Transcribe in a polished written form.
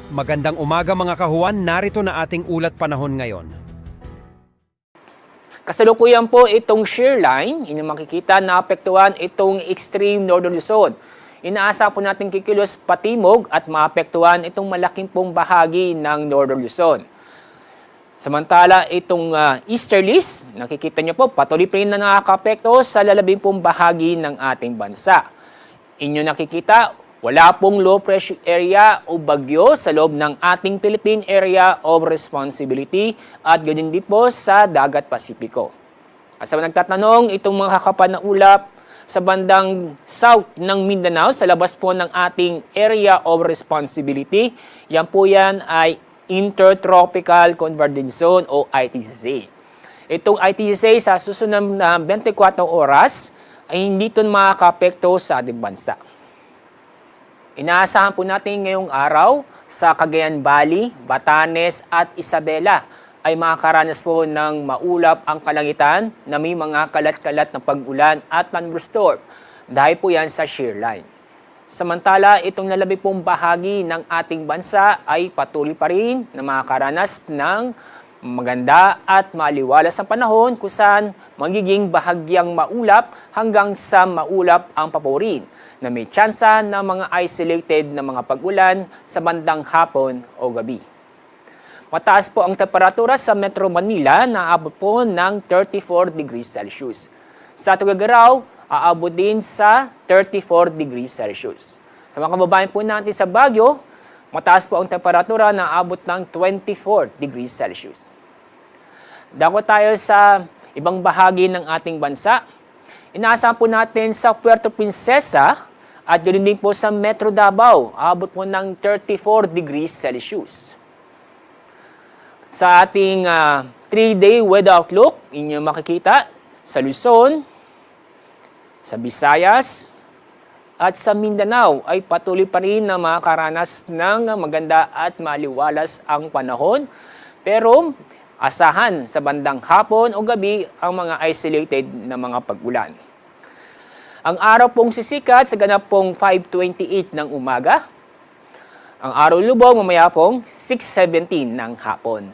Magandang umaga mga kahuan, narito na ating ulat panahon ngayon. Kasalukuyan po itong shear line, inyong makikita na apektuhan itong extreme northern Luzon. Inaasa po natin kikilos patimog at maapektuhan itong malaking pong bahagi ng northern Luzon. Samantala, itong easterlies, nakikita nyo po, patuloy pa rin na nakakapekto sa lalabing pong bahagi ng ating bansa. Inyo nakikita, wala pong low pressure area o bagyo sa loob ng ating Philippine Area of Responsibility at ganyan din po sa Dagat Pasipiko. At sa nagtatanong, itong mga kakapan na ulap sa bandang south ng Mindanao, sa labas po ng ating Area of Responsibility, yan po yan ay Intertropical Convergence Zone o ITCZ. Itong ITCZ sa susunod na 24 oras ay hindi ito makakapekto sa ating bansa. Inaasahan po natin ngayong araw sa Cagayan Valley, Batanes at Isabela ay makakaranas po ng maulap ang kalangitan na may mga kalat-kalat na pag-ulan at thunderstorm dahil po yan sa shear line. Samantala, itong lalabi pong bahagi ng ating bansa ay patuloy pa rin na makakaranas ng maganda at maliwalas ang panahon kung saan magiging bahagyang maulap hanggang sa maulap ang paporin na may tsansa ng mga isolated na mga pag-ulan sa bandang hapon o gabi. Mataas po ang temperatura sa Metro Manila na aabot po ng 34 degrees Celsius. Sa Tuguegarao, aabot din sa 34 degrees Celsius. Sa mga kababayan po natin sa Baguio, mataas po ang temperatura na aabot ng 24 degrees Celsius. Dako tayo sa ibang bahagi ng ating bansa. Inaasahan po natin sa Puerto Princesa at yun din po sa Metro Davao, aabot po ng 34 degrees Celsius. Sa ating 3-day weather outlook, inyo makikita sa Luzon, sa Visayas, at sa Mindanao ay patuloy pa rin na makakaranas ng maganda at maliwalas ang panahon. Pero asahan sa bandang hapon o gabi ang mga isolated na mga pag-ulan. Ang araw pong sisikat sa ganap pong 5:28 ng umaga. Ang araw lubog mamaya pong 6:17 ng hapon.